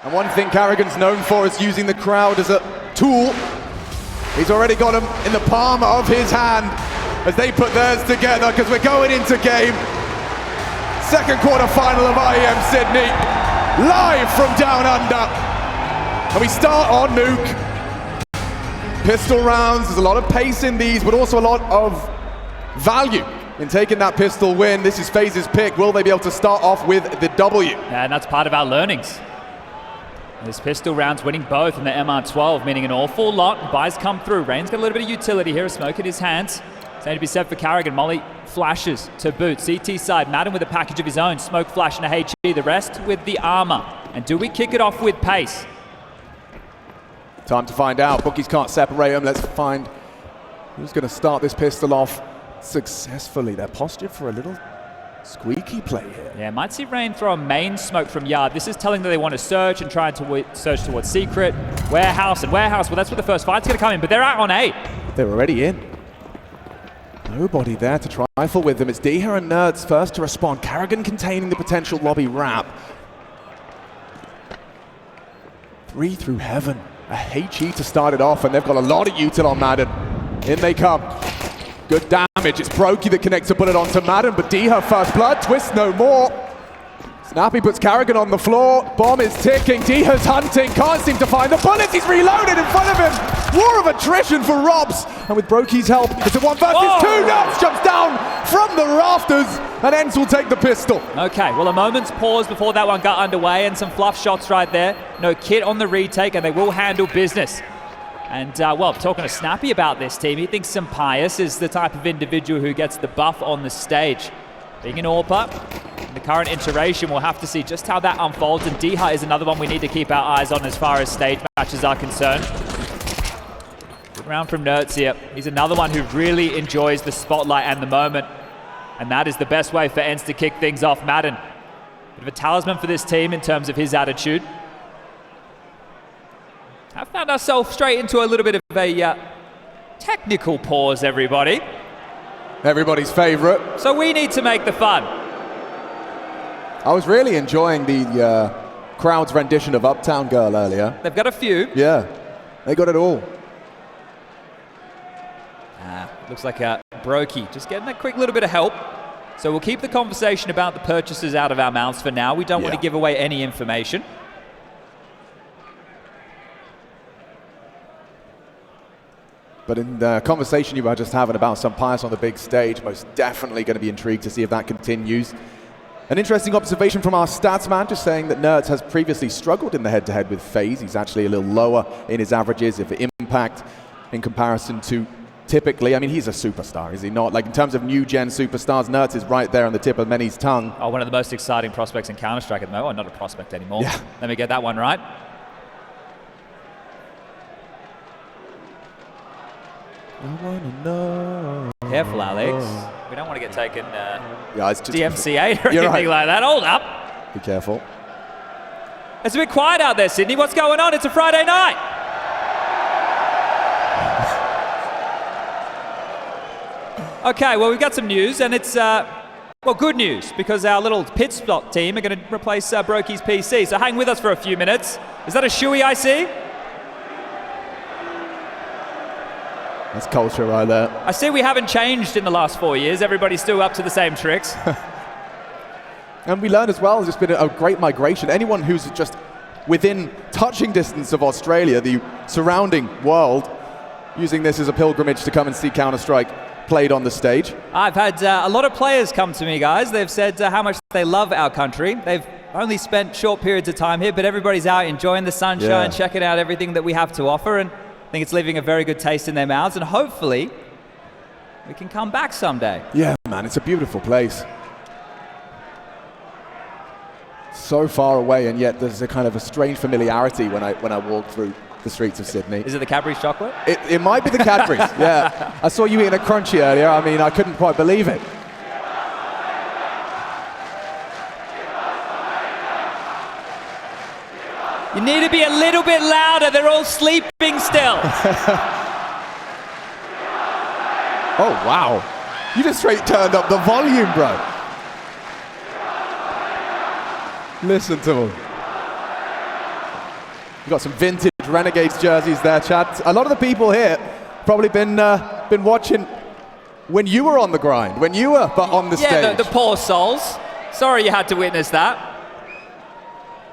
And one thing Carrigan's known for is using the crowd as a tool. He's already got them in the palm of his hand as they put theirs together, because we're going into game. Second quarter final of IEM Sydney, live from down under. And we start on Nuke. Pistol rounds, there's a lot of pace in these, but also a lot of value in taking that pistol win. This is FaZe's pick. Will they be able to start off with the W? Yeah, and that's part of our learnings. This pistol round's winning both in the MR12, meaning an awful lot. Buys come through. Rain's got a little bit of utility here, a smoke in his hands. It's to be said for Carrigan. Molly flashes to boot. CT side, Madden with a package of his own. Smoke flash and a HE, the rest with the armor. And do we kick it off with pace? Time to find out. Bookies can't separate them. Let's find who's going to start this pistol off successfully. They're postured for a little squeaky play here. Yeah, might see Rain throw a main smoke from yard. This is telling that they want to search and try to search towards secret. Warehouse and warehouse. Well, that's where the first fight's going to come in, but they're out on A. They're already in. Nobody there to trifle with them. It's Deha and Nerds first to respond. Carrigan containing the potential lobby wrap. 3 through heaven. A HE to start it off, and they've got a lot of util on Madden. In they come. Good damage. It's Brokey that connects a bullet onto Madden, but Deha first blood. Twist no more. Snappy puts Carrigan on the floor. Bomb is ticking. Deha's hunting. Can't seem to find the bullets. He's reloaded in front of him. War of attrition for Robs. And with Brokey's help, it's a 1 versus 2. Nerds jumps down from the rafters, and ENCE will take the pistol. Okay, well, a moment's pause before that one got underway, and some fluff shots right there. No kit on the retake, and they will handle business. And, well, talking to Snappy about this team, he thinks Sampius is the type of individual who gets the buff on the stage. Being an AWPer, in the current iteration, we'll have to see just how that unfolds, and Deha is another one we need to keep our eyes on as far as stage matches are concerned. Good round from Nerds here. He's another one who really enjoys the spotlight and the moment, and that is the best way for ENCE to kick things off. Madden, bit of a talisman for this team in terms of his attitude. I found ourselves straight into a little bit of a technical pause, everybody. Everybody's favorite. So we need to make the fun. I was really enjoying the crowd's rendition of Uptown Girl earlier. They've got a few. Yeah, they got it all. Looks like Brokey just getting that quick little bit of help. So we'll keep the conversation about the purchases out of our mouths for now. We don't want to give away any information. But in the conversation you were just having about Sampius on the big stage, most definitely going to be intrigued to see if that continues. An interesting observation from our stats man, just saying that Nerds has previously struggled in the head-to-head with FaZe. He's actually a little lower in his averages of impact in comparison to typically. I mean, he's a superstar, is he not? Like, in terms of new-gen superstars, Nerds is right there on the tip of many's tongue. Oh, one of the most exciting prospects in Counter-Strike at the moment. Oh, not a prospect anymore. Yeah. Let me get that one right. I wanna know. Careful, Alex. We don't want to get taken it's just DMCA or anything like that. Hold up. Be careful. It's a bit quiet out there, Sydney. What's going on? It's a Friday night. Okay, well, we've got some news, and it's, well, good news, because our little pit stop team are going to replace Brokey's PC. So hang with us for a few minutes. Is that a shoey I see? That's culture right there. I see we haven't changed in the last 4 years. Everybody's still up to the same tricks. And we learned as well, there's been a great migration. Anyone who's just within touching distance of Australia, the surrounding world, using this as a pilgrimage to come and see Counter-Strike played on the stage. I've had a lot of players come to me, guys. They've said how much they love our country. They've only spent short periods of time here, but everybody's out enjoying the sunshine, checking out everything that we have to offer, and I think it's leaving a very good taste in their mouths, and hopefully we can come back someday. Yeah, man, it's a beautiful place. So far away, and yet there's a kind of a strange familiarity when I walk through the streets of Sydney. Is it the Cadbury's chocolate? It might be the Cadbury's, yeah. I saw you eating a crunchy earlier. I mean, I couldn't quite believe it. You need to be a little bit louder. They're all sleeping still. Oh, wow. You just straight turned up the volume, bro. Listen to him. You've got some vintage Renegades jerseys there, Chad. A lot of the people here probably been watching when you were on the grind, when you were on the stage. Yeah, the poor souls. Sorry you had to witness that.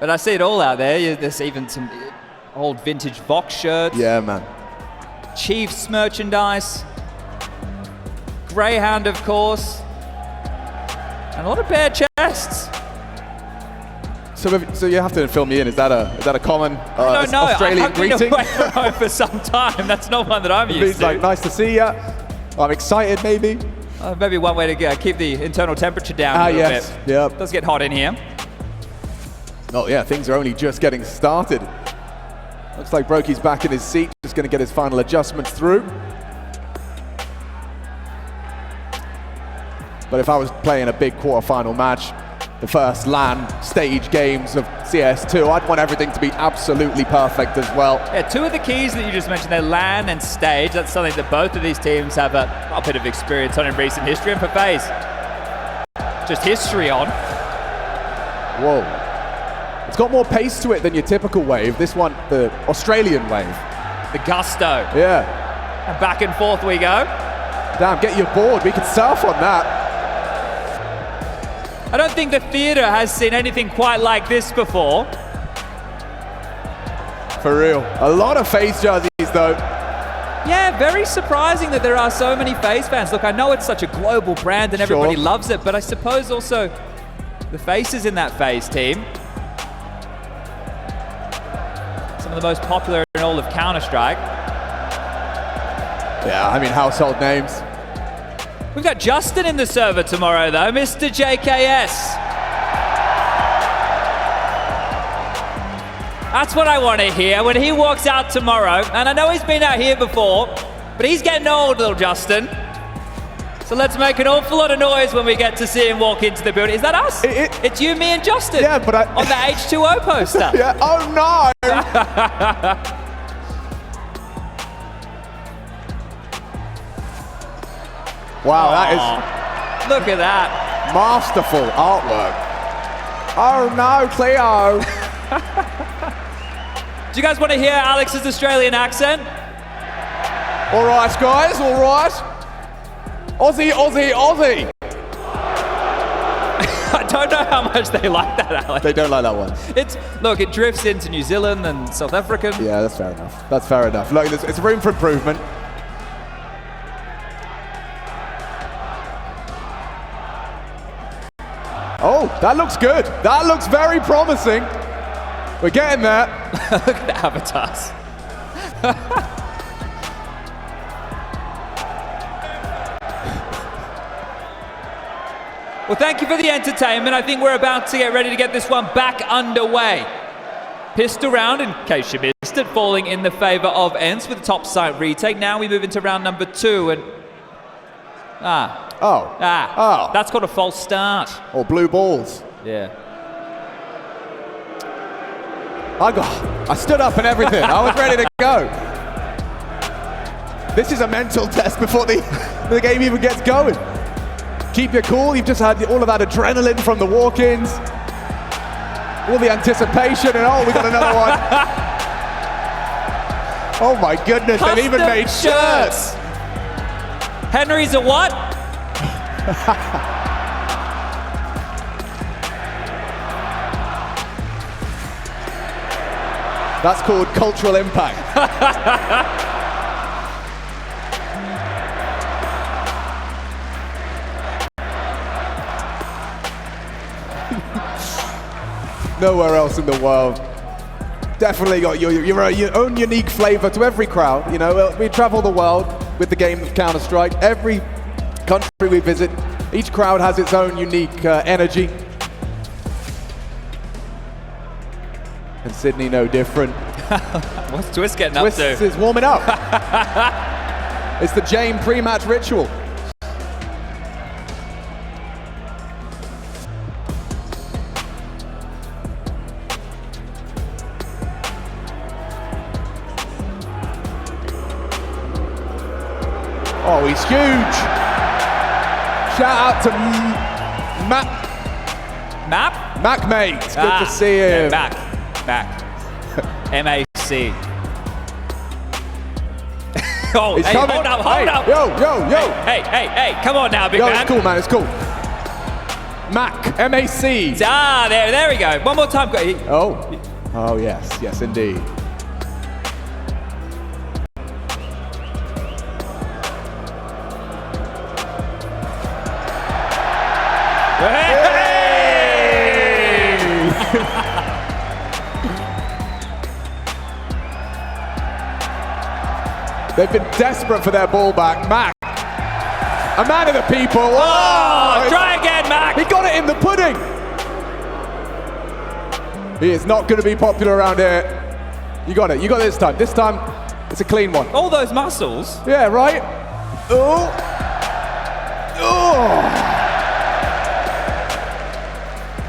But I see it all out there. There's even some old vintage Vox shirts. Yeah, man. Chiefs merchandise. Greyhound, of course. And a lot of bare chests. So you have to fill me in. Is that a common Australian greeting? I've been away from home for some time. That's not one that I'm used to. Like, nice to see you. I'm excited, maybe. Maybe one way to keep the internal temperature down a little bit. Yeah. It does get hot in here. Oh yeah, things are only just getting started. Looks like Brokey's back in his seat, just going to get his final adjustments through. But if I was playing a big quarterfinal match, the first LAN stage games of CS2, I'd want everything to be absolutely perfect as well. Yeah, two of the keys that you just mentioned, they're LAN and stage. That's something that both of these teams have a bit of experience on in recent history. And for FaZe, just history on. Whoa. It's got more pace to it than your typical wave. This one, the Australian wave. The gusto. Yeah. And back and forth we go. Damn, get you aboard. We could surf on that. I don't think the theater has seen anything quite like this before. For real. A lot of FaZe jerseys, though. Yeah, very surprising that there are so many FaZe fans. Look, I know it's such a global brand and everybody loves it, but I suppose also the faces in that FaZe team, some of the most popular in all of Counter-Strike. Yeah, I mean, household names. We've got Justin in the server tomorrow, though, Mr. JKS. That's what I want to hear when he walks out tomorrow. And I know he's been out here before, but he's getting old, little Justin. So let's make an awful lot of noise when we get to see him walk into the building. Is that us? It's you, me, and Justin. Yeah, but on the H2O poster. Yeah. Oh no! Wow, that is... Look at that. Masterful artwork. Oh no, Cleo. Do you guys want to hear Alex's Australian accent? All right, guys, all right. Aussie, Aussie, Aussie. I don't know how much they like that, Alex. They don't like that one. Look, it drifts into New Zealand and South African. Yeah, that's fair enough. That's fair enough. Look, it's room for improvement. Oh, that looks good. That looks very promising. We're getting there. Look at the avatars. Well, thank you for the entertainment. I think we're about to get ready to get this one back underway. Pistol round, in case you missed it, falling in the favor of ENCE with the top site retake. Now we move into round number 2 and... That's called a false start. Or blue balls. Yeah. I stood up and everything. I was ready to go. This is a mental test before the game even gets going. Keep your cool. You've just had all of that adrenaline from the walk-ins. All the anticipation, and we got another one. Oh my goodness, Custom they've even made shirts. Henry's a what? That's called cultural impact. Nowhere else in the world. Definitely got your own unique flavor to every crowd. You know, we travel the world with the game of Counter-Strike. Every country we visit, each crowd has its own unique energy. And Sydney no different. What's Twist getting up to? Twist is warming up. It's the Jane pre-match ritual. Oh, he's huge. Shout out to Mac. Map? Mac mate. Good to see him. Yeah, Mac. MAC. Oh, He's hey, coming. hold up. Yo. Hey, come on now, big Yo, man. it's cool, man, it's cool. Mac, MAC. Ah, there we go. One more time. Oh, yes, indeed. They've been desperate for their ball back. Mac, a man of the people. Oh, try again, Mac. He got it in the pudding. He is not going to be popular around here. You got it this time. This time, it's a clean one. All those muscles. Yeah, right? Oh.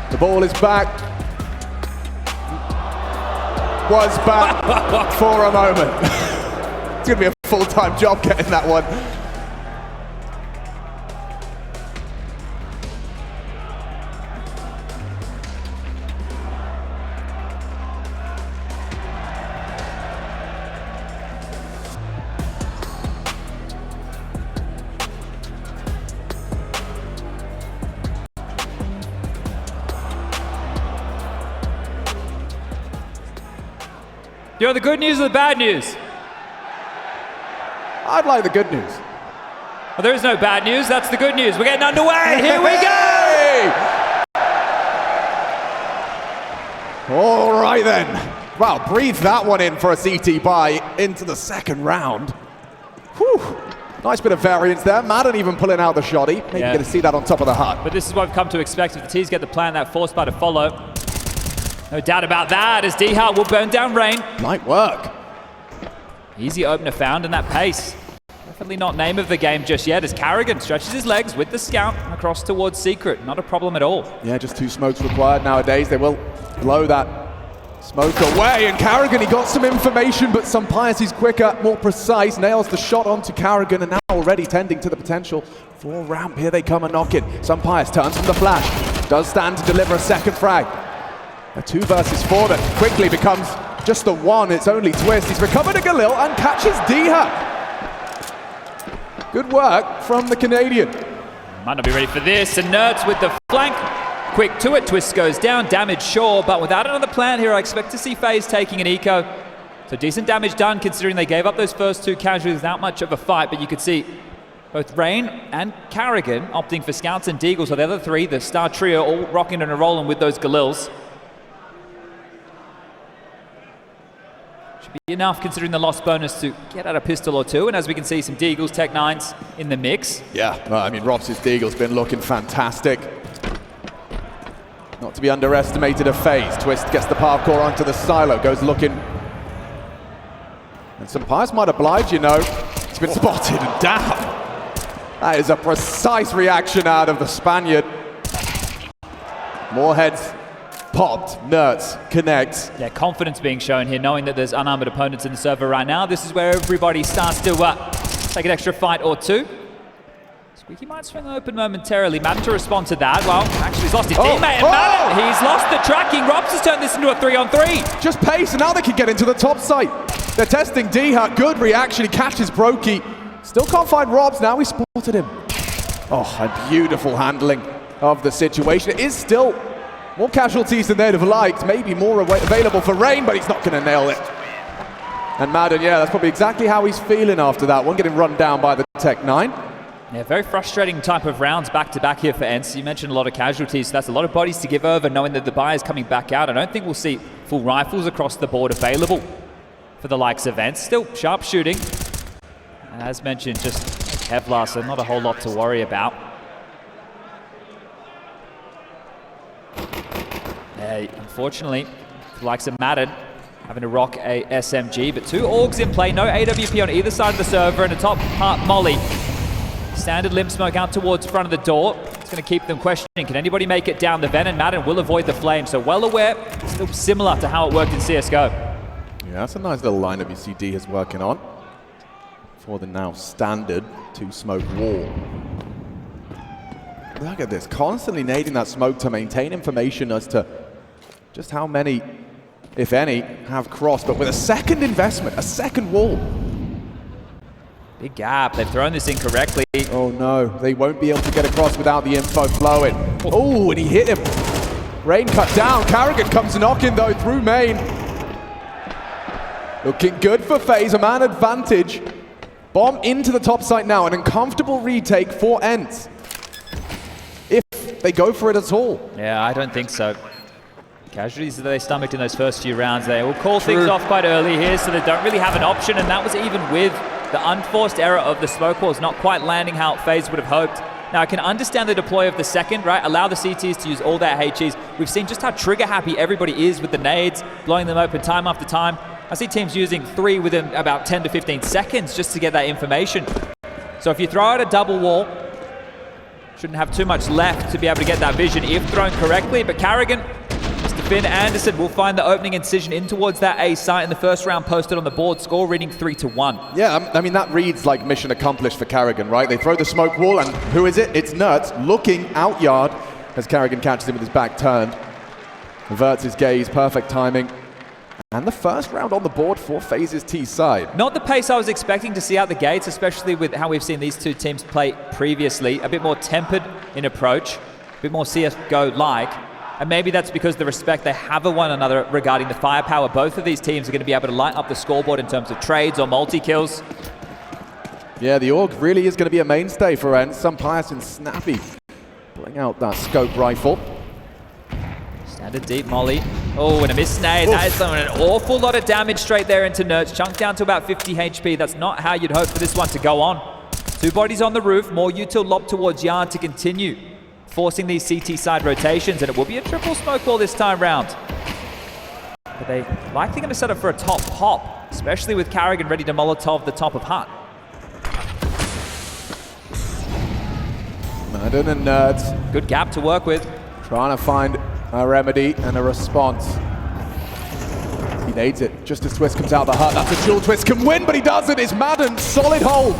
The ball is back. Was back for a moment. It's going to be a full-time job getting that one. Do you want the good news or the bad news? I'd like the good news. Well, there is no bad news. That's the good news. We're getting underway. Here we go. All right then. Wow, breathe that one in for a CT buy into the second round. Whew. Nice bit of variance there. Madden even pulling out the shoddy. Maybe going to see that on top of the hut. But this is what we've come to expect. If the T's get the plan, that force bar to follow. No doubt about that, as D-Hart will burn down Rain. Light work. Easy opener found, and that pace. Definitely not name of the game just yet, as Carrigan stretches his legs with the scout across towards Secret. Not a problem at all. Yeah, just 2 smokes required nowadays. They will blow that smoke away, and Carrigan, he got some information, but Sampaius, he's quicker, more precise, nails the shot onto Carrigan, and now already tending to the potential for a ramp. Here they come a knock-in. Sampaius turns from the flash, does stand to deliver a second frag. A 2 versus 4 that quickly becomes just the 1. It's only Twist. He's recovered a Galil and catches Diha. Good work from the Canadian. Might not be ready for this, and Nerds with the flank. Quick to it, Twist goes down, damage sure, but without another plan here, I expect to see FaZe taking an eco. So decent damage done, considering they gave up those first 2 casualties without much of a fight, but you could see both Rain and Carrigan opting for scouts and deagles, so the other 3, the star trio, all rocking and rolling with those Galils. Be enough considering the lost bonus to get out a pistol or 2, and as we can see, some Deagles, Tech 9s in the mix. Yeah, I mean, Rob's Deagle's been looking fantastic. Not to be underestimated of FaZe. Twist gets the parkour onto the silo, goes looking. And Sampaius might oblige, you know. He's been spotted and down. That is a precise reaction out of the Spaniard. More heads popped, Nerds connects. Yeah, confidence being shown here, knowing that there's unarmored opponents in the server right now. This is where everybody starts to take an extra fight or 2. Squeaky might swing open momentarily. Madden to respond to that. Well, actually he's lost his teammate, and Madden, he's lost the tracking. Robs has turned this into a 3-on-3. Just pace, and now they can get into the top site. They're testing D-Hut. Good reaction. He catches Brokey. Still can't find Robs. Now he spotted him. Oh, a beautiful handling of the situation. It is still more casualties than they'd have liked. Maybe more available for Rain, but he's not going to nail it. And Madden, yeah, that's probably exactly how he's feeling after that one, getting run down by the Tech 9. Yeah, very frustrating type of rounds back-to-back here for ENCE. You mentioned a lot of casualties, so that's a lot of bodies to give over, knowing that the buy is coming back out. I don't think we'll see full rifles across the board available for the likes of ENCE. Still sharp shooting. And as mentioned, just Kevlar, so not a whole lot to worry about. Unfortunately, the likes of Madden having to rock a SMG, but 2 Augs in play, no AWP on either side of the server, and a top part molly. Standard limb smoke out towards front of the door. It's going to keep them questioning, can anybody make it down the vent? And Madden will avoid the flame, so well aware, still similar to how it worked in CSGO. Yeah, that's a nice little lineup you see D is working on for the now standard 2-smoke wall. Look at this, constantly nading that smoke to maintain information as to just how many if any, have crossed, but with a second investment, a second wall. Big gap. They've thrown this incorrectly. Oh no, they won't be able to get across without the info flowing. Oh, and he hit him. Rain cut down. Carrigan comes knocking though through main. Looking good for FaZe, a man advantage. Bomb into the top site now, an uncomfortable retake for ENCE. If they go for it at all. Yeah, I don't think so. Casualties that they stomached in those first few rounds, they will call things off quite early here, so they don't really have an option, and that was even with the unforced error of the smoke walls not quite landing how FaZe would have hoped. Now, I can understand the deploy of the second, right? Allow the CTs to use all their HEs. We've seen just how trigger happy everybody is with the nades, blowing them open time after time. I see teams using 3 within about 10 to 15 seconds just to get that information. So if you throw out a double wall, shouldn't have too much left to be able to get that vision if thrown correctly, but Carrigan, Mr. Finn Anderson will find the opening incision in towards that A site in the first round posted on the board, score reading 3-1. Yeah, I mean, that reads like mission accomplished for Carrigan, right? They throw the smoke wall, and who is it? It's Nerds looking out yard as Carrigan catches him with his back turned. Averts his gaze, perfect timing. And the first round on the board for FaZe's T side. Not the pace I was expecting to see out the gates, especially with how we've seen these two teams play previously. A bit more tempered in approach, a bit more CSGO-like. And maybe that's because the respect they have of one another regarding the firepower. Both of these teams are going to be able to light up the scoreboard in terms of trades or multi-kills. Yeah, the AUG really is going to be a mainstay for ENCE. Some pious and snappy. Pulling out that scope rifle. Standard deep molly. Oh, and a miss nade. That is an awful lot of damage straight there into Nerds. Chunked down to about 50 HP. That's not how you'd hope for this one to go on. 2 bodies on the roof. More util lob towards Yard to continue forcing these CT side rotations, and it will be a triple smoke wall this time round. But they likely going to set up for a top pop, especially with Carrigan ready to Molotov the top of hut. Madden and Nerds. Good gap to work with. Trying to find a remedy and a response. He nades it just as Twist comes out of the hut. That's a dual. Twist can win, but he doesn't. It's Madden. Solid hold.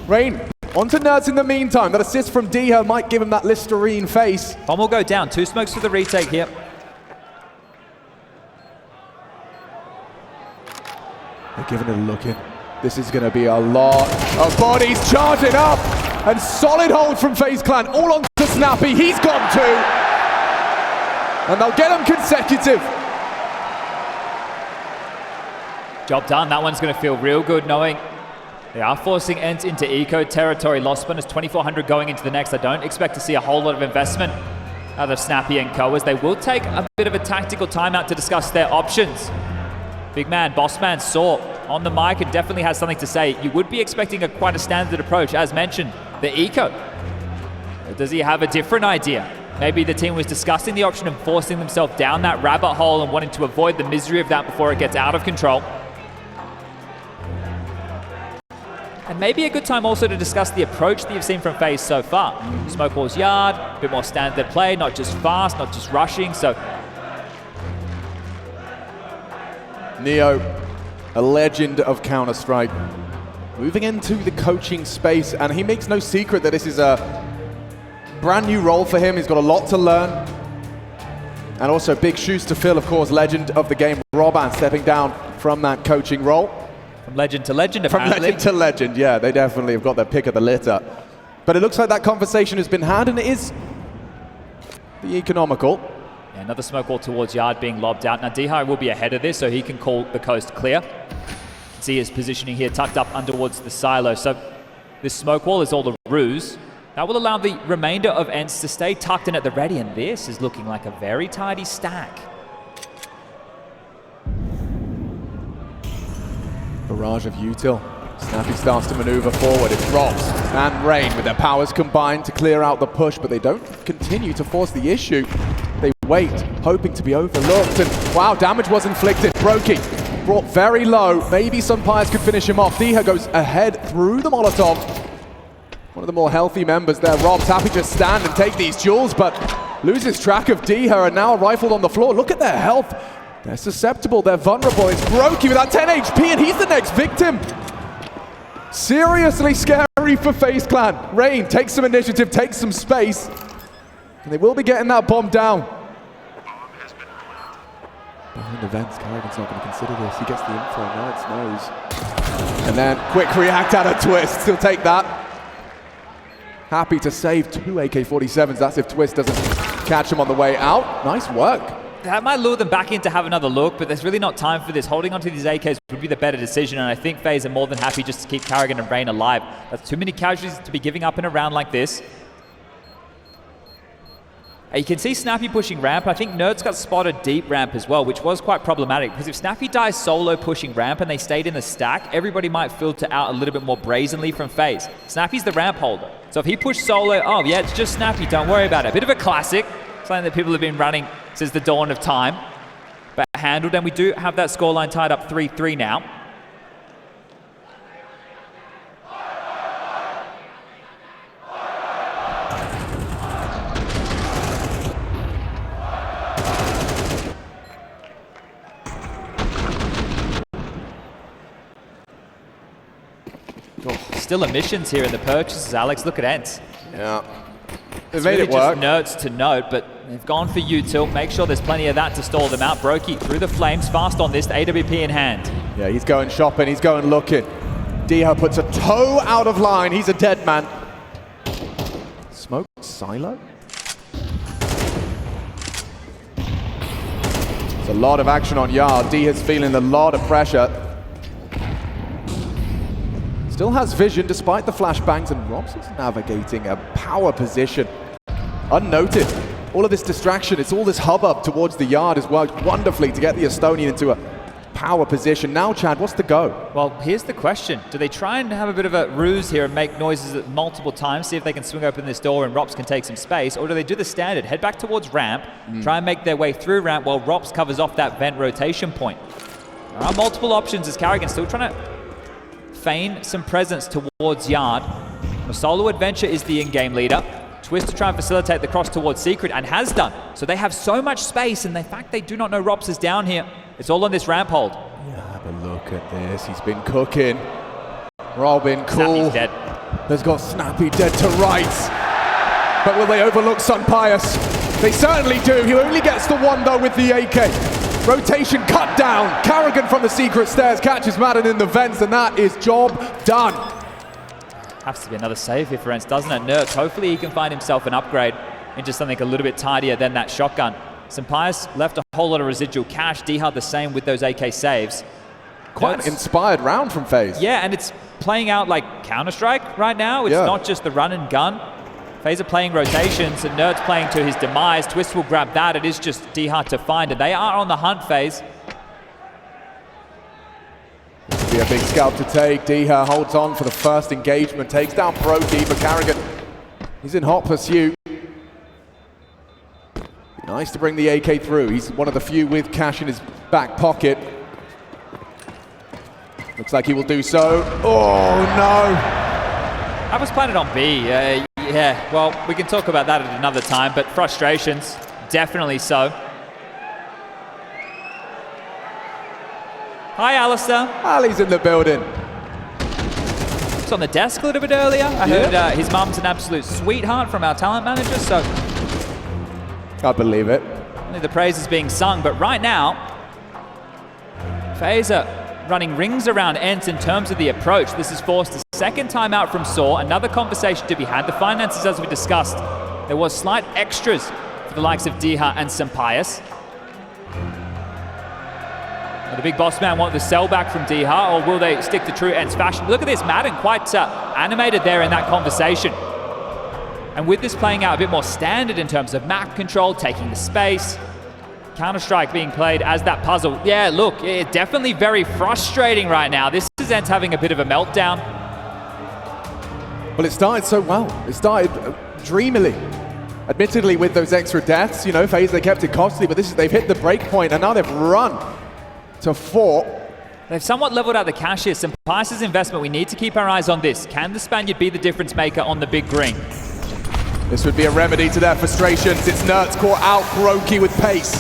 Rain onto Nerds in the meantime. That assist from Diha might give him that Listerine face. Bomb will go down. 2 smokes for the retake here. They're giving it a look in. This is going to be a lot of bodies charging up. And solid hold from FaZe Clan. All on to Snappy. He's gone too. And they'll get them consecutive. Job done. That one's going to feel real good knowing they are forcing ENCE into eco territory. Lost bonus 2,400 going into the next. I don't expect to see a whole lot of investment out of Snappy and Co, as they will take a bit of a tactical timeout to discuss their options. Big man, boss man Saw on the mic and definitely has something to say. You would be expecting quite a standard approach, as mentioned, the eco. Or does he have a different idea? Maybe the team was discussing the option of forcing themselves down that rabbit hole and wanting to avoid the misery of that before it gets out of control. And maybe a good time also to discuss the approach that you've seen from FaZe so far. Smoke walls yard, a bit more standard play, not just fast, not just rushing, so... Neo, a legend of Counter-Strike, moving into the coaching space, and he makes no secret that this is a brand new role for him. He's got a lot to learn, and also big shoes to fill, of course. Legend of the game, Roban, stepping down from that coaching role. From legend to legend, apparently. From legend to legend, yeah, they definitely have got their pick of the litter. But it looks like that conversation has been had, and it is the economical. Yeah, another smoke wall towards yard being lobbed out. Now, Dihai will be ahead of this, so he can call the coast clear. See his positioning here tucked up under towards the silo. So this smoke wall is all the ruse. That will allow the remainder of ENCE to stay tucked in at the ready, and this is looking like a very tidy stack. Barrage of util. Snappy starts to maneuver forward. It's Robs and Rain with their powers combined to clear out the push, but they don't continue to force the issue. They wait, hoping to be overlooked, and wow, damage was inflicted. Brokey brought very low. Maybe Sunpires could finish him off. Diha goes ahead through the Molotov. One of the more healthy members there. Rob's happy to stand and take these jewels, but loses track of Diha, and now rifled on the floor. Look at their health. They're susceptible, they're vulnerable. It's Brokey with that 10 HP, and he's the next victim. Seriously scary for FaZe Clan. Rain takes some initiative, takes some space, and they will be getting that bomb down. in the vents. Carrigan's not going to consider this. He gets the info, Nerds knows. And then quick react out of Twist. He'll take that. Happy to save 2 AK-47s. That's if Twist doesn't catch him on the way out. Nice work. That might lure them back in to have another look, but there's really not time for this. Holding onto these AKs would be the better decision, and I think FaZe are more than happy just to keep Carrigan and Rain alive. That's too many casualties to be giving up in a round like this. You can see Snappy pushing ramp. I think Nerds got spotted deep ramp as well, which was quite problematic, because if Snappy dies solo pushing ramp and they stayed in the stack, everybody might filter out a little bit more brazenly from FaZe. Snappy's the ramp holder. So if he pushed solo, oh yeah, it's just Snappy, don't worry about it. A bit of a classic, something that people have been running since the dawn of time, but handled, and we do have that scoreline tied up 3-3 now. Still emissions here in the purchases, Alex. Look at ENCE. Yeah. They've Really made it work. just Nerds to note, but they've gone for util. Make sure there's plenty of that to stall them out. Brokey through the flames, fast on this, AWP in hand. Yeah, he's going shopping, he's going looking. Diha puts a toe out of line, he's a dead man. Smoke silo? There's a lot of action on Yard. Diha's feeling a lot of pressure. Still has vision despite the flashbangs, and Robs is navigating a power position. Unnoted. All of this distraction, it's all this hubbub towards the Yard has worked wonderfully to get the Estonian into a power position. Now, Chad, what's the go? Well, here's the question. Do they try and have a bit of a ruse here and make noises at multiple times, see if they can swing open this door and Rops can take some space, or do they do the standard, head back towards ramp, try and make their way through ramp while Rops covers off that vent rotation point? There are multiple options as Carrigan still trying to feign some presence towards Yard. The solo adventure is the in-game leader. Twist to try and facilitate the cross towards Secret, and has done. So they have so much space, and the fact they do not know Rops is down here, it's all on this ramp hold. Yeah, have a look at this. He's been cooking. Robin, cool. Snappy's dead. Has got Snappy dead to rights. But will they overlook Sun Pius? They certainly do. He only gets the one, though, with the AK. Rotation cut down. Carrigan from the secret stairs catches Madden in the vents, and that is job done. Has to be another save here for ENCE, doesn't it? Nerds, hopefully he can find himself an upgrade into something a little bit tidier than that shotgun. Pius left a whole lot of residual cash. Dihard the same with those AK saves. Quite an inspired round from FaZe. Yeah, and it's playing out like Counter-Strike right now. It's not just the run and gun. FaZe are playing rotations and Nerds playing to his demise. Twist will grab that. It is just Dihard to find, and they are on the hunt, FaZe. Be a big scalp to take. Diha holds on for the first engagement, takes down Brokey, but Carrigan, he's in hot pursuit. Nice to bring the AK through. He's one of the few with cash in his back pocket. Looks like he will do so. Oh no! I was planning on B. Yeah, well, we can talk about that at another time, but frustrations, definitely so. Hi, Alistair. Ali's in the building. It's on the desk a little bit earlier. I heard his mum's an absolute sweetheart from our talent manager, so I believe it. only the praise is being sung. But right now, FaZe are running rings around ENCE in terms of the approach. This has forced a second timeout from Saw. Another conversation to be had. The finances, as we discussed, there was slight extras for the likes of Diha and Sampaius. The big boss man want the sell back from Diha, or will they stick to true ENCE fashion? Look at this, Madden quite animated there in that conversation. And with this playing out a bit more standard in terms of map control, taking the space, Counter-Strike being played as that puzzle. Yeah, look, it's definitely very frustrating right now. This is ENCE having a bit of a meltdown. Well, it started so well. It started dreamily. Admittedly, with those extra deaths, you know, FaZe, they kept it costly, but they've hit the break point, and now they've run to 4. They've somewhat leveled out the cash here. Sampaius' investment, we need to keep our eyes on this. Can the Spaniard be the difference maker on the big green? This would be a remedy to their frustrations. It's Nerds caught out Brokey with pace.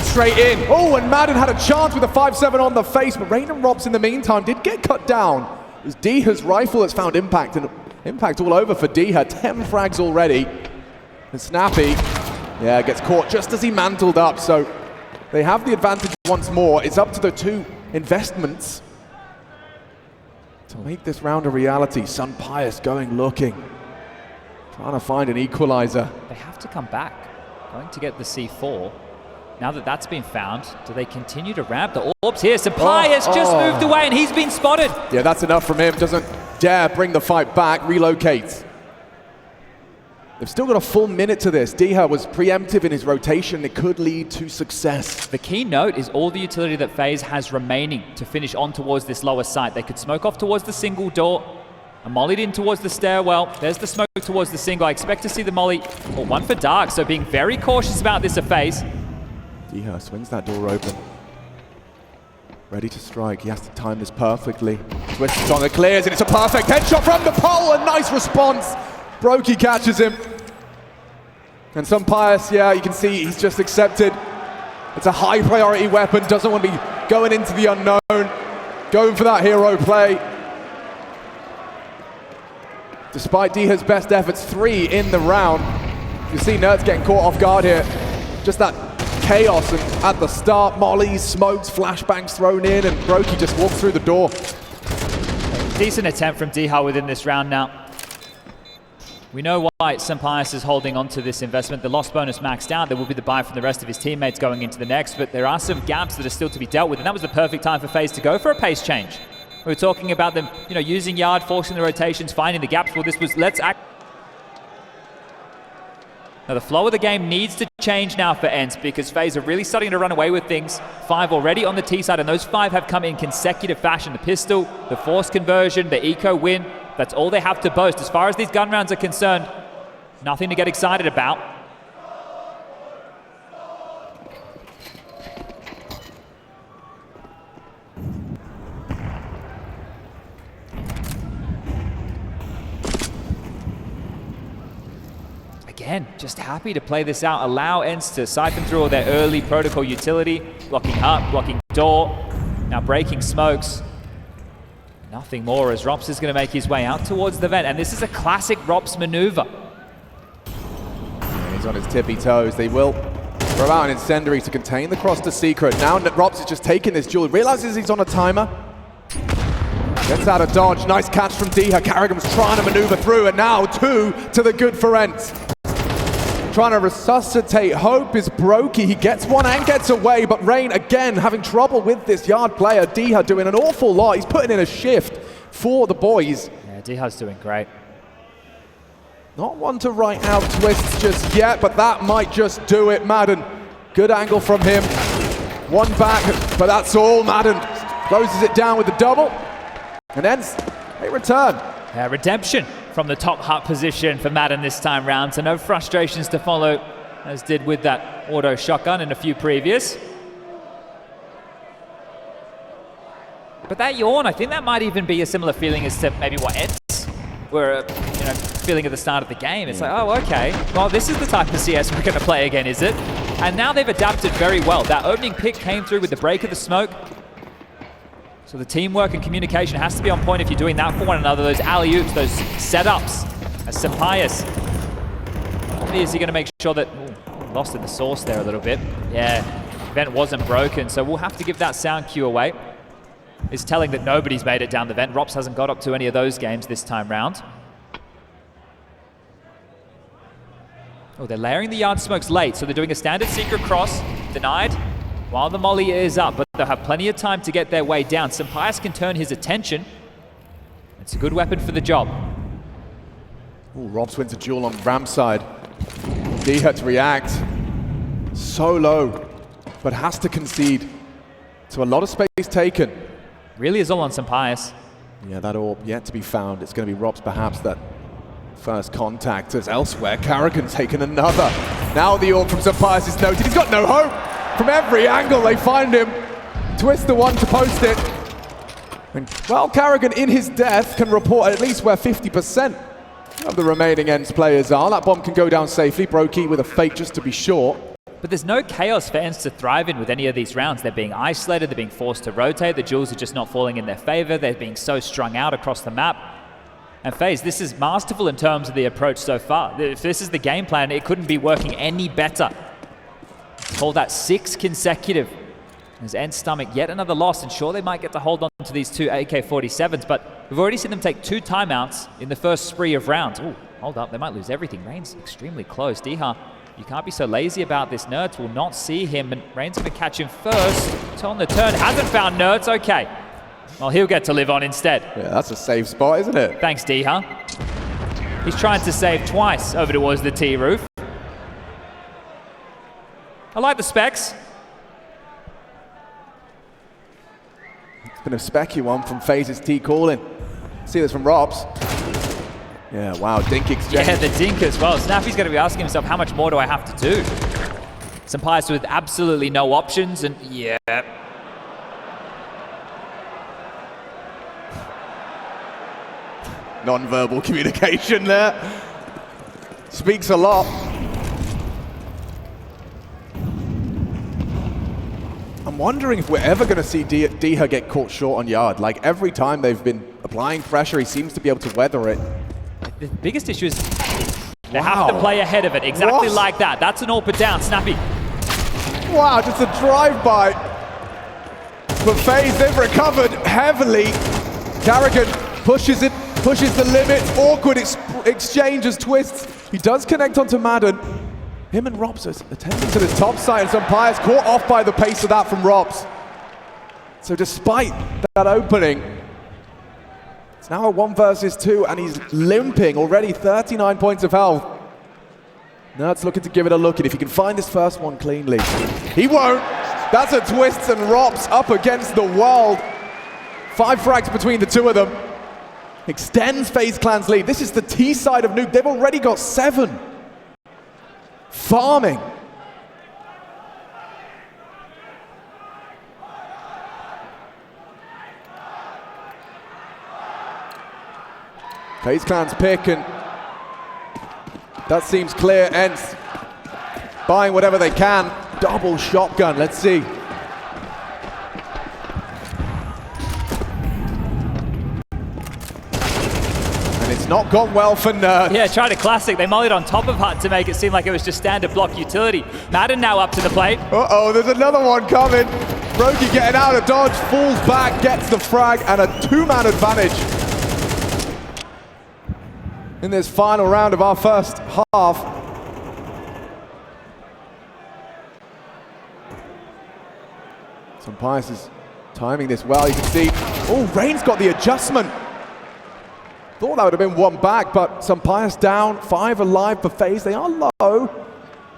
Straight in. Oh, and Madden had a chance with a 5-7 on the face, but Rain and Robs in the meantime did get cut down. It was Diha's rifle that's found impact, and impact all over for Diha. 10 frags already. And Snappy, yeah, gets caught just as he mantled up, so They have the advantage once more. It's up to the two investments to make this round a reality. Sun Pius going looking, trying to find an equalizer. They have to come back, going to get the C4. Now that that's been found, do they continue to ramp? The orbs here. Sun Pius just moved away and he's been spotted. Yeah, that's enough from him. Doesn't dare bring the fight back, relocates. They've still got a full minute to this. Diha was preemptive in his rotation. It could lead to success. The key note is all the utility that FaZe has remaining to finish on towards this lower site. They could smoke off towards the single door, and mollied in towards the stairwell. There's the smoke towards the single. I expect to see the molly, or one for Dark, so being very cautious about this of FaZe. Diha swings that door open. Ready to strike. He has to time this perfectly. Twists on the clears, and it's a perfect headshot from the pole. A nice response. Brokey catches him. And Sun Pius, yeah, you can see he's just accepted. It's a high priority weapon, doesn't want to be going into the unknown. Going for that hero play. Despite Diha's best efforts, 3 in the round. You see Nerds getting caught off guard here. Just that chaos and at the start, mollies, smokes, flashbangs thrown in, and Brokey just walked through the door. Decent attempt from Diha within this round now. We know why Sun Pius is holding on to this investment. The loss bonus maxed out. There will be the buy from the rest of his teammates going into the next, but there are some gaps that are still to be dealt with, and that was the perfect time for FaZe to go for a pace change. We were talking about them, using yard, forcing the rotations, finding the gaps. Well, this was let's act. Now the flow of the game needs to change now for ENCE because FaZe are really starting to run away with things. 5 already on the T side, and those 5 have come in consecutive fashion. The pistol, the force conversion, the eco win. That's all they have to boast. As far as these gun rounds are concerned, nothing to get excited about. Again, just happy to play this out, allow ENCE to siphon through all their early protocol utility, blocking up, blocking door, now breaking smokes. Nothing more as Rops is going to make his way out towards the vent, and this is a classic Rops maneuver. He's on his tippy toes. They will throw out an incendiary to contain the cross to secret. Now Rops is just taking this duel, realizes he's on a timer. Gets out of dodge, nice catch from Diha. Carrigan's trying to maneuver through, and now 2 to the good for ENCE. Trying to resuscitate hope is Brokey. He gets one and gets away, but Rain again having trouble with this yard player. Diha doing an awful lot. He's putting in a shift for the boys. Yeah, Diha's doing great. Not one to write out twists just yet, but that might just do it. Madden, good angle from him. One back, but that's all. Madden closes it down with the double. And ENCE, they return. Redemption from the top hut position for Madden this time round, so no frustrations to follow, as did with that auto shotgun and a few previous. But that yawn, I think that might even be a similar feeling as to maybe what ENCE were feeling at the start of the game. It's like, oh, okay, well, this is the type of CS we're going to play again, is it? And now they've adapted very well. That opening pick came through with the break of the smoke. So the teamwork and communication has to be on point if you're doing that for one another. Those alley-oops, those setups. As Sun Pius, is he going to make sure that... Ooh, lost in the source there a little bit. Yeah, vent wasn't broken, so we'll have to give that sound cue away. It's telling that nobody's made it down the vent. Rops hasn't got up to any of those games this time round. Oh, they're layering the yard smokes late, so they're doing a standard secret cross. Denied. While the molly is up, but they'll have plenty of time to get their way down. Sun Pius can turn his attention. It's a good weapon for the job. Ooh, Robs wins a duel on ramp side. Diha to react. So low, but has to concede. So a lot of space taken. Really is all on Sun Pius. Yeah, that orb yet to be found. It's going to be Robs perhaps that first contact as elsewhere. Carrigan taken another. Now the orb from Sun Pius is noted. He's got no hope. From every angle they find him. Twist the one to post it. And, well, Carrigan in his death can report at least where 50% of the remaining ENCE players are. That bomb can go down safely. Brokey with a fake just to be sure. But there's no chaos for ENCE to thrive in with any of these rounds. They're being isolated, they're being forced to rotate, the duels are just not falling in their favor, they're being so strung out across the map. And FaZe, this is masterful in terms of the approach so far. If this is the game plan, it couldn't be working any better. Call that 6 consecutive. As ENCE stomach yet another loss, and sure they might get to hold on to these 2 AK-47s, but we've already seen them take 2 timeouts in the first spree of rounds. Ooh, hold up, they might lose everything. Rain's extremely close. Diha, you can't be so lazy about this. Nerds will not see him, and Rain's gonna catch him first. On the turn, hasn't found Nerds, okay. Well, he'll get to live on instead. Yeah, that's a safe spot, isn't it? Thanks, Diha. He's trying to save twice over towards the T roof. I like the specs. It's been a specky one from FaZe's T calling. See this from Robs. Yeah, wow, dink exchange. Yeah, the dink as well. Snappy's going to be asking himself, how much more do I have to do? Sampaius with absolutely no options, and yeah. Non-verbal communication there. Speaks a lot. I'm wondering if we're ever going to see Diha get caught short on yard. Like, every time they've been applying pressure, he seems to be able to weather it. The biggest issue is they have to play ahead of it, exactly like that. That's an all but down, Snappy. Wow, just a drive-by. But FaZe, they've recovered heavily. Carrigan pushes it, pushes the limit. Awkward exchanges, twists. He does connect onto Madden. Him and Robs are attempting to the top side, and Sampaius caught off by the pace of that from Robs. So despite that opening, it's now a 1 versus 2, and he's limping already, 39 points of health. Nerds looking to give it a look, and if he can find this first one cleanly. He won't. That's a twist, and Robs up against the world. 5 frags between the two of them. Extends FaZe Clan's lead. This is the T side of Nuke. They've already got 7. Farming. FaZe Clan's pick, and that seems clear. ENCE buying whatever they can. Double shotgun, let's see. And it's not gone well for Nerds. Yeah, tried a classic. They mollied on top of Hut to make it seem like it was just standard block utility. Madden now up to the plate. Uh-oh, there's another one coming. Roki getting out of dodge, falls back, gets the frag, and a 2-man advantage in this final round of our first half. Sampaius is timing this well, you can see. Oh, Rain's got the adjustment. Thought that would have been one back, but Sampaius down, 5 alive for FaZe. They are low.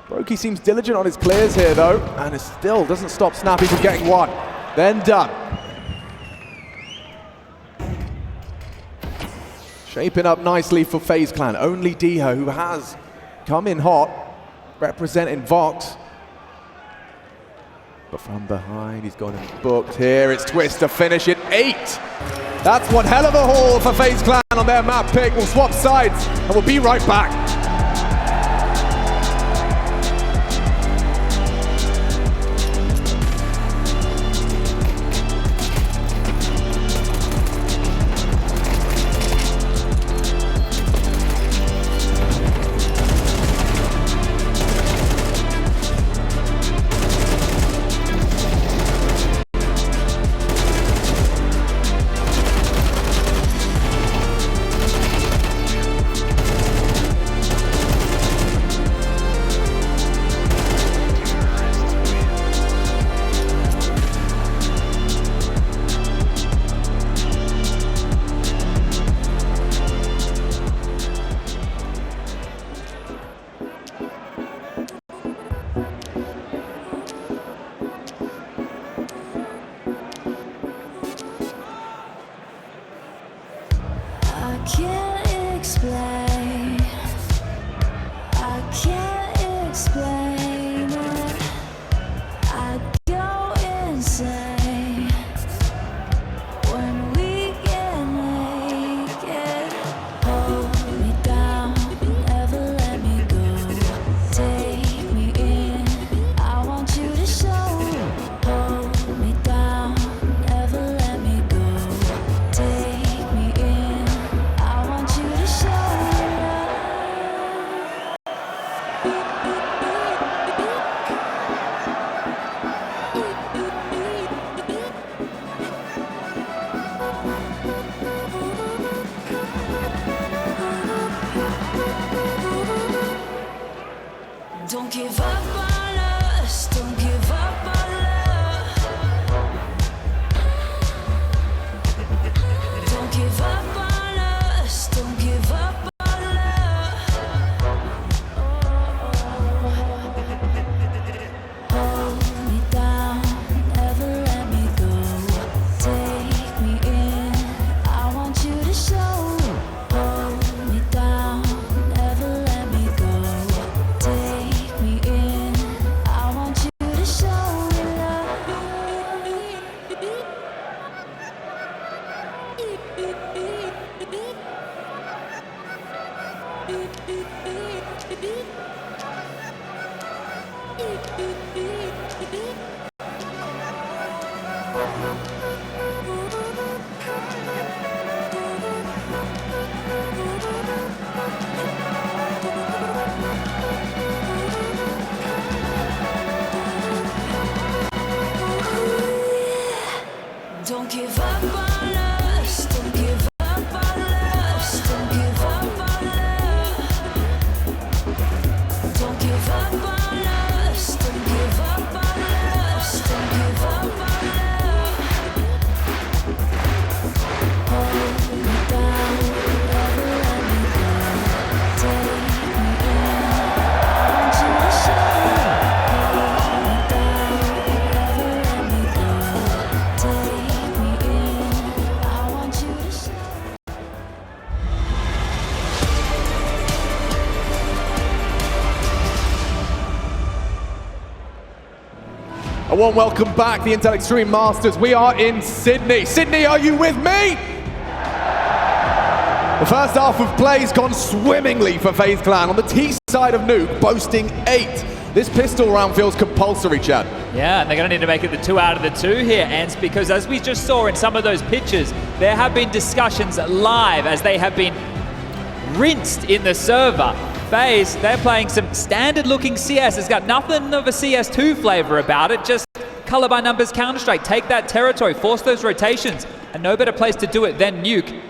Roki seems diligent on his clears here though, and it still doesn't stop Snappy from getting one. Then done. Shaping up nicely for FaZe Clan. Only Diha, who has come in hot, representing Vox. But from behind, he's gone and booked here. It's Twist to finish it 8. That's one hell of a haul for FaZe Clan on their map pick. We'll swap sides, and we'll be right back. Don't give up on us, don't give up on us, don't give up on us. Don't give up on us, don't give up on us, don't give up on us. Hold me down, never let me down. Take me in, want you to shine. Hold me down, never let me down. Take me in, I want you to shine. A warm welcome back, the Intel Extreme Masters. We are in Sydney. Sydney, are you with me? The first half of play's gone swimmingly for FaZe Clan on the T side of Nuke, boasting 8. This pistol round feels compulsory, Chad. Yeah, and they're going to need to make it the 2 out of the 2 here, ENCE, because as we just saw in some of those pictures, there have been discussions live as they have been rinsed in the server. FaZe, they're playing some standard-looking CS. It's got nothing of a CS2 flavor about it, just color by numbers Counter-Strike. Take that territory, force those rotations, and no better place to do it than Nuke.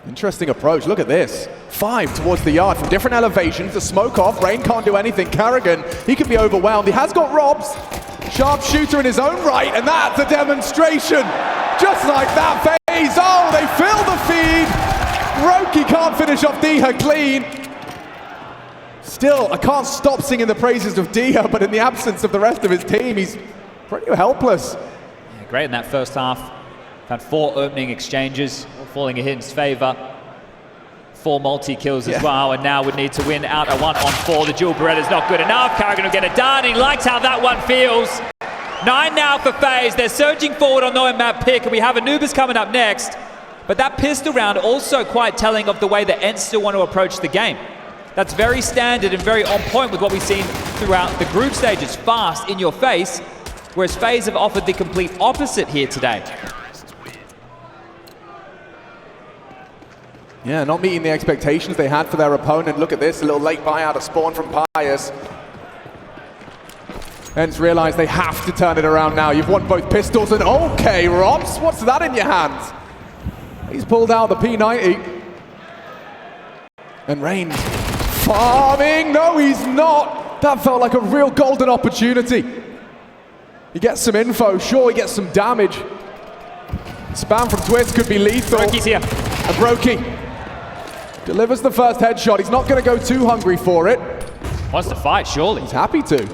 Interesting approach, look at this. 5 towards the yard from different elevations, the smoke off, Rain can't do anything. Carrigan, he can be overwhelmed. He has got Robs, sharpshooter in his own right, and that's a demonstration. Just like that, FaZe, oh, they fill the feed. Roki can't finish off Diha clean. Still, I can't stop singing the praises of Diha, but in the absence of the rest of his team, he's pretty helpless. Yeah, great in that first half. Had 4 opening exchanges, all falling in his favor. 4 multi-kills as well, and now would need to win out a 1-on-4. The dual Beretta's not good enough. Carrigan will get it done. He likes how that one feels. 9 now for FaZe. They're surging forward on the map pick, and we have Anubis coming up next. But that pistol round also quite telling of the way that ENCE still want to approach the game. That's very standard and very on point with what we've seen throughout the group stages. Fast, in your face, whereas FaZe have offered the complete opposite here today. Yeah, not meeting the expectations they had for their opponent. Look at this, a little late buyout of Spawn from Pius. ENCE realize they have to turn it around now. You've won both pistols, and okay, Robs, what's that in your hands? He's pulled out the P90. And Rain farming, no he's not. That felt like a real golden opportunity. He gets some info, sure he gets some damage. Spam from Twist could be lethal. Broki's here. And Broki delivers the first headshot. He's not going to go too hungry for it. Wants to fight, surely. He's happy to.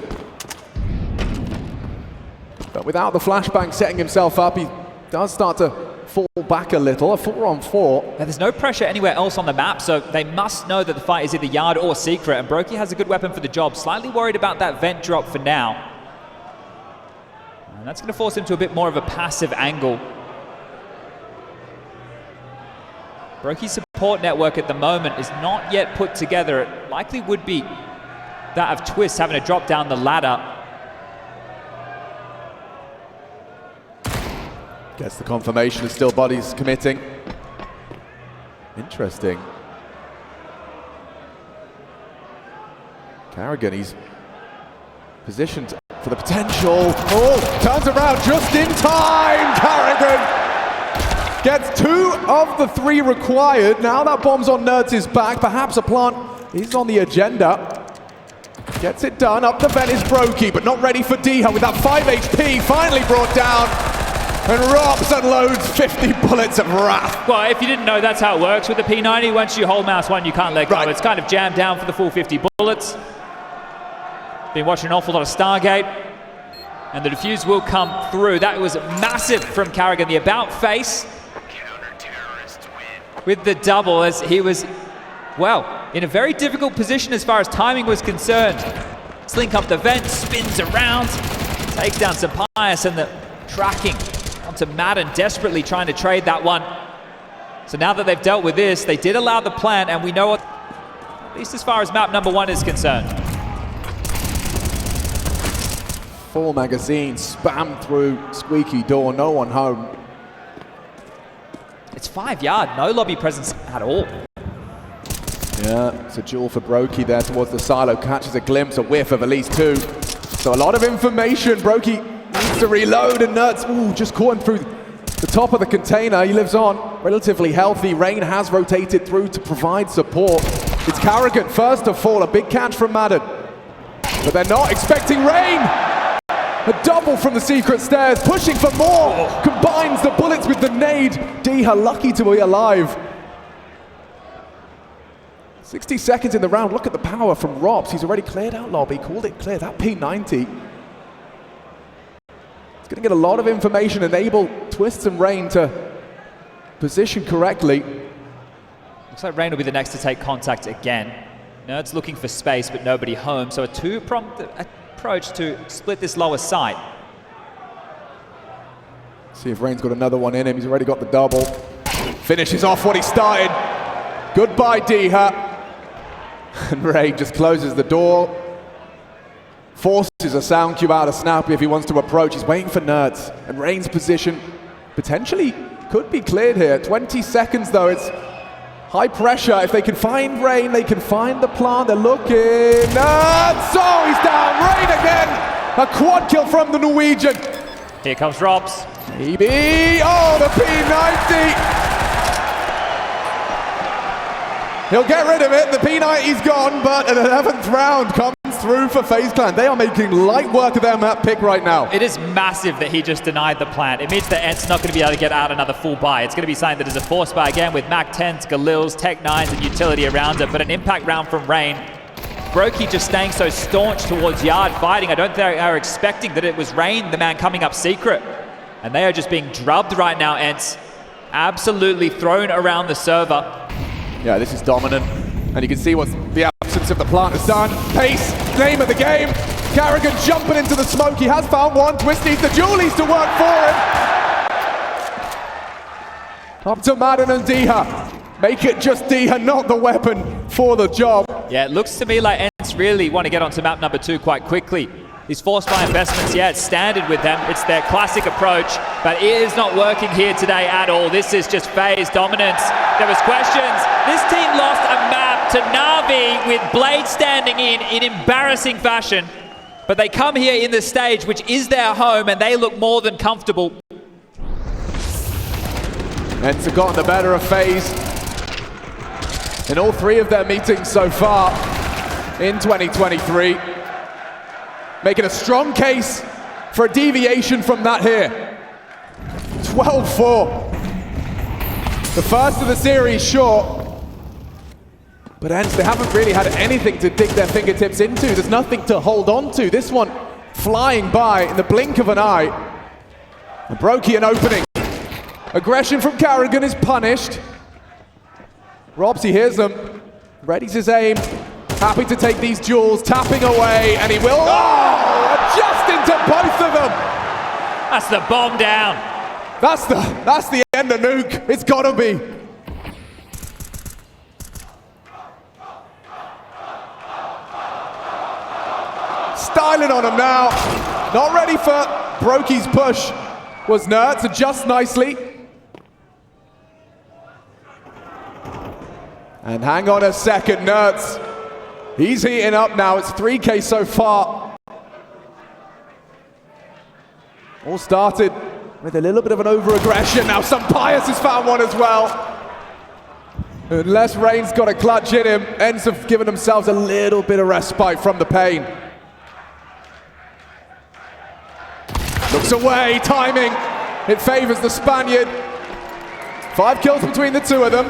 But without the flashbang setting himself up, he does start to fall back a little. A 4-on-4. Now, there's no pressure anywhere else on the map, so they must know that the fight is either yard or secret, and Broki has a good weapon for the job. Slightly worried about that vent drop for now. And that's going to force him to a bit more of a passive angle. Broki's support network at the moment is not yet put together. It likely would be that of Twist having to drop down the ladder. Gets the confirmation of still bodies committing. Interesting. Carrigan, he's positioned for the potential. Oh, turns around just in time. Carrigan gets 2 of the 3 required. Now that bomb's on Nerds' back. Perhaps a plant is on the agenda. Gets it done. Up the vent is Broki, but not ready for Diha with that 5 HP finally brought down. And Robs unloads 50 bullets of wrath. Well, if you didn't know, that's how it works with the P90. Once you hold mouse 1, you can't let go. Right. It's kind of jammed down for the full 50 bullets. Been watching an awful lot of Stargate. And the defuse will come through. That was massive from Carrigan. The about face with the double, as he was, well, in a very difficult position as far as timing was concerned. Slink up the vent, spins around, takes down some Pius, and the tracking onto Madden, desperately trying to trade that one. So now that they've dealt with this, they did allow the plant, and we know what, at least as far as map number 1 is concerned. Full magazine, spam through squeaky door, no one home. It's 5 yard, no lobby presence at all. Yeah, it's a duel for Brokey there towards the silo, catches a glimpse, a whiff of at least 2. So a lot of information. Brokey needs to reload, and Nuts, just caught him through the top of the container. He lives on, relatively healthy. Rain has rotated through to provide support. It's Carrigan first to fall, a big catch from Madden. But they're not expecting Rain. A double from the secret stairs, pushing for more. Combines the bullets with the nade. Deha lucky to be alive. 60 seconds in the round. Look at the power from Robs. He's already cleared out lobby, called it clear. That P90. It's going to get a lot of information, enable Twists and Rain to position correctly. Looks like Rain will be the next to take contact again. Nerds looking for space, but nobody home. So a two-pronged approach to split this lower site. See if Rain's got another one in him. He's already got the double. Finishes off what he started. Goodbye, Deha. And Rain just closes the door. Forces a sound cue out of Snappy if he wants to approach. He's waiting for Nerds. And Rain's position potentially could be cleared here. 20 seconds though. It's high pressure. If they can find Rain, they can find the plant. They're looking. Nerds! Oh, he's down. Rain again. A quad kill from the Norwegian. Here comes Robs. Maybe. Oh, the P90. He'll get rid of it. The P90's gone, but an 11th round comes through for FaZe Clan. They are making light work of their map pick right now. It is massive that he just denied the plant. It means that ENCE's not going to be able to get out another full buy. It's going to be something that is a force buy again with Mac 10s, Galils, Tech 9s, and utility around it, but an impact round from Rain. Brokey just staying so staunch towards yard fighting. I don't think they are expecting that it was Rain, the man coming up secret. And they are just being drubbed right now, ENCE. Absolutely thrown around the server. Yeah, this is dominant. And you can see what the absence of the plant has done. Pace, name of the game. Carrigan jumping into the smoke. He has found one. Twist needs the Julies to work for him. Up to Madden and Deha. Make it just Deha, not the weapon for the job. Yeah, it looks to me like ENCE really want to get onto map number 2 quite quickly. These force buy investments, yeah, it's standard with them. It's their classic approach, but it is not working here today at all. This is just FaZe dominance. There was questions. This team lost a map to Na'Vi with Blade standing in embarrassing fashion. But they come here in the stage, which is their home, and they look more than comfortable. ENCE have gotten the better of FaZe in all 3 of their meetings so far in 2023. Making a strong case for a deviation from that here. 12-4. The first of the series, sure. But ENCE, they haven't really had anything to dig their fingertips into. There's nothing to hold on to. This one flying by in the blink of an eye. And Brokey an opening. Aggression from Carrigan is punished. Robsy hears them. Readies his aim. Happy to take these duels, tapping away, and he will. Oh! Just into both of them. That's the bomb down. That's the end of Nuke. It's gotta be. Styling on him now. Not ready for Brokey's push. Was Nerds, adjust nicely. And hang on a second, Nerds. He's heating up now. It's 3K so far. All started with a little bit of an over-aggression. Now some Pius has found one as well. Unless Rain's got a clutch in him, ENCE have given themselves a little bit of respite from the pain. Looks away, timing. It favors the Spaniard. 5 kills between the 2 of them.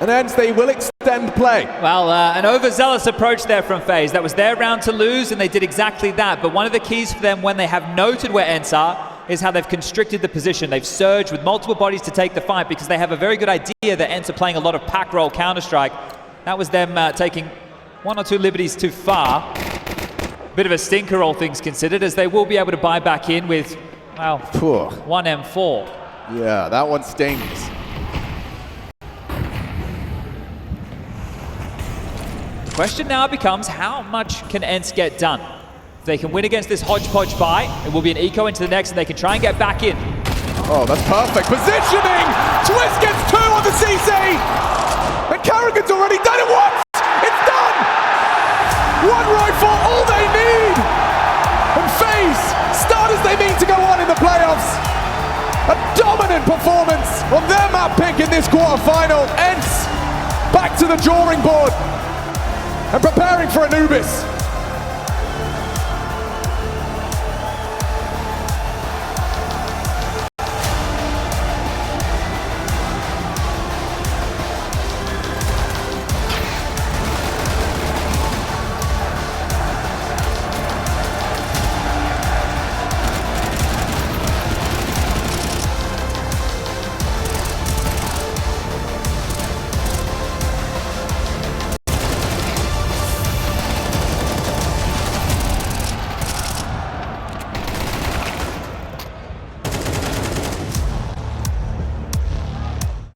And ENCE, they will extend play. Well, an overzealous approach there from FaZe. That was their round to lose, and they did exactly that. But one of the keys for them when they have noted where ENCE are is how they've constricted the position. They've surged with multiple bodies to take the fight because they have a very good idea that ENCE are playing a lot of pack roll Counter-Strike. That was them taking 1 or 2 liberties too far. Bit of a stinker, all things considered, as they will be able to buy back in with, well, 1 M4. Yeah, that one stings. Question now becomes, how much can ENCE get done? If they can win against this hodgepodge buy, it will be an eco into the next, and they can try and get back in. Oh, that's perfect positioning. Twist gets 2 on the CC. And Carrigan's already done it once. It's done. One rifle, all they need. And FaZe, start as they mean to go on in the playoffs. A dominant performance on their map pick in this quarterfinal. ENCE back to the drawing board and preparing for Anubis.